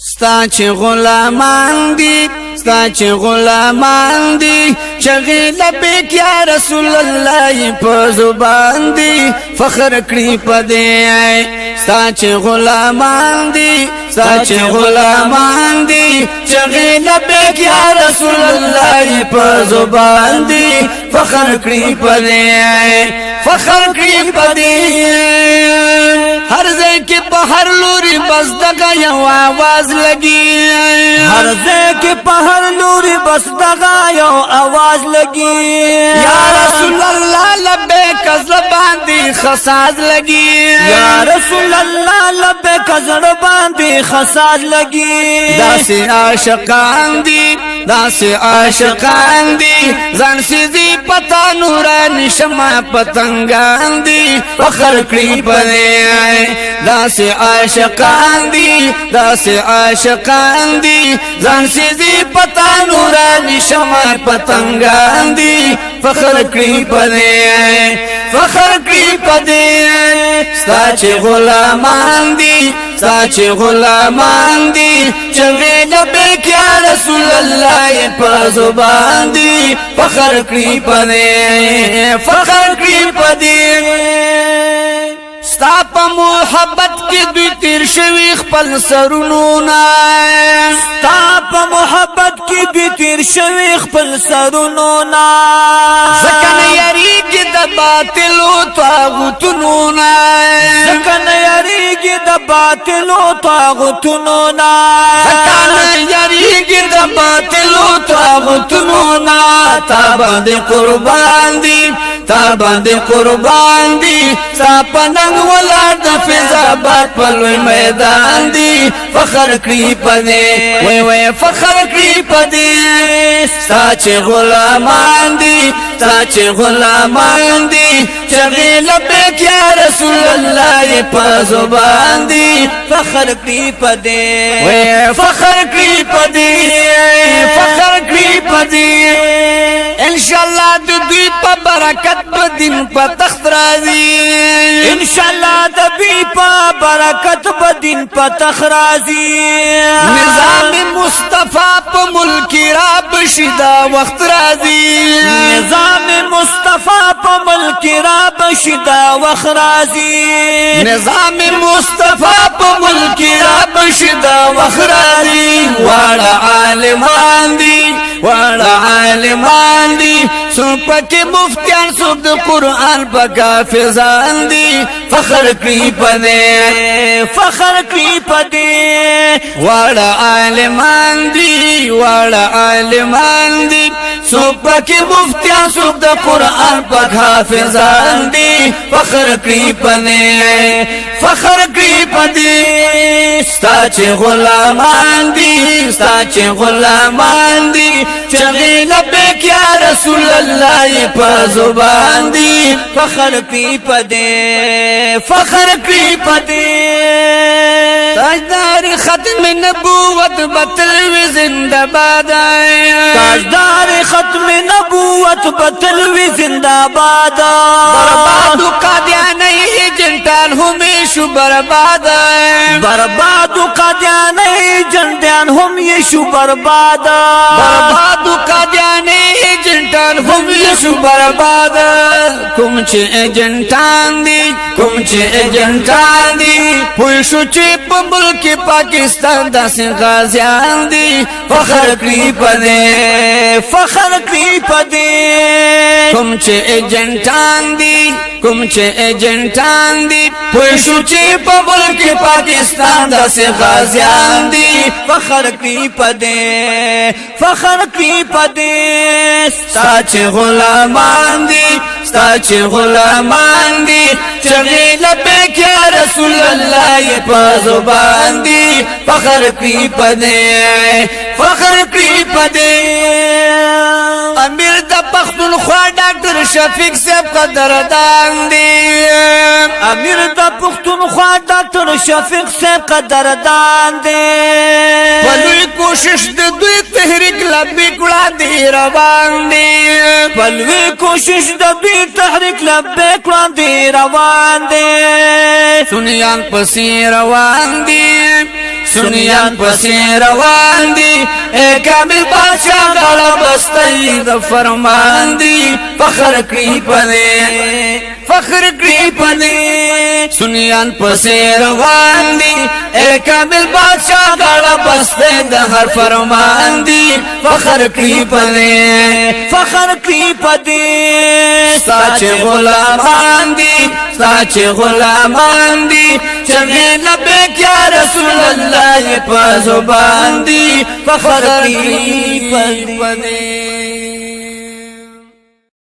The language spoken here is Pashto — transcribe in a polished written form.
ستا چې غلامان دي ستا چې غلامان دي چغې لبیک یا رسول الله په زبان دي فخر کړي په دې ستا چې غلامان دي ستا چې غلامان دي چغې لبیک یا رسول الله په زبان دي فخر کړي په دې فخر کړي په دې هر ځای کې په هر لوري بس دغه یو आवाज لګي هر ځای کې په هر لوري بس دغه یو आवाज لګي یا رسول الله لبیک زبان دي خساز لګي یا رسول الله لبیک زبان دي خساز لګي داسې عاشقان دي داسې عاشقان دي ځان سيزي پتا نوراني شمع پتنګان دي فخر کړي پدې داسې عاشقان دي داسې عاشقان دي ځان سيزي پتا نوراني شمع پتنګان دي فخر کړي پدې فخر کړي پدې ستا چې غلامان دي ستا چې غلامان دي چغې لبیک یا رسول الله په زبان دي فخر کړي پدې فخر کړي پدې ستا په محبت کې دوی تیر شوي خپل سرونو نه ستا په محبت کې دوی تیر شوي خپل سرونو نه ځکه نه یریږي د باطلو طاغوتونو نه ځکه نه یریږي د باطلو طاغوتونو نه ځکه نه یریږي د باطلو طاغوتونو نه تا باندې قربان دي تا باندې قربان دي ستا په ننګ ولاړ د فیضاباد په لوی میدان دي فخر کړي پدې وای وای فخر کړي پدې ستا چې غلامان دي ستا چې غلامان دي چغې لبیک یا رسول الله په زبان دي فخر کړي پدې وای فخر کړي پدې فخر کړي پدې ان شاء الله د دوی په برکت په دین په تخت راځي ان شاء الله د دوی په برکت په دین په تخت راځي نظام مصطفی په ملک را بشدا وخت راځي نظام مصطفی په ملک را بشدا وخت راځي نظام مصطفی په ملک را بشدا وخت راځي واړه عالمان دي واړه عالمان دي سپک مفتیان سب د قرآن پک حافظان دي فخر کړي پدې فخر کړي پدې واړه عالمان دي واړه عالمان دي سپک مفتیان سب د قرآن پک حافظان دي فخر کړي پدې فخر کړي پدې ستا چې غلامان دي ستا چې غلامان دي چغې لبیک یا رسول الله په زبان دي فخر کړي پدې فخر کړي پدې تاجدار ختم نبوت بتلوي زنده باد تاجدار ختم نبوت بتلوي زنده باد برباد قادیانی جنتان همیشو برباد برباد قادیانی جنتان همیشو برباد برباد قادیانی جنتان همیشو برباد کوم چې ایجنټان دي کوم چې ایجنټان دي پوه شو چې په ملک پاکستان داسې غازیان دي فخر کړي پدې فخر کړي پدې کوم چې ایجنټان دي کوم چې ایجنټان دي پوه شو چې په ملک پاکستان داسې غازیان دي فخر کړي پدې فخر کړي پدې ستا چې غلامان دي ستا چې غلامان دي چغې لبیک یا رسول الله په زبان دي فخر کړي پدې فخر کړي پدې امیر د پښتونخوا ډاکټر شفیق صاحب قدردان دي امیر د پښتونخوا ډاکټر شفیق صاحب قدردان دي ولوی کوشش د دوی تحریک لبیک وړاندې روان دي ولوی کوشش د دوی تحریک لبیک وړاندې روان دي سنیان پسې روان دي سنیان پسی روان دی اے کامل بادشاہ غالا بستی دا فرمان دی فخر کری پدے فخر کری پدے سنیان پسی روان دی اے کامل بادشاہ غالا بستی دا ہر فرمان دی فخر کری پدے فخر کری پدے ساچ غلامان دی ساچ غلامان دی چمی لبیک یا رسول اللہ پا زبان دی فخر کری پدے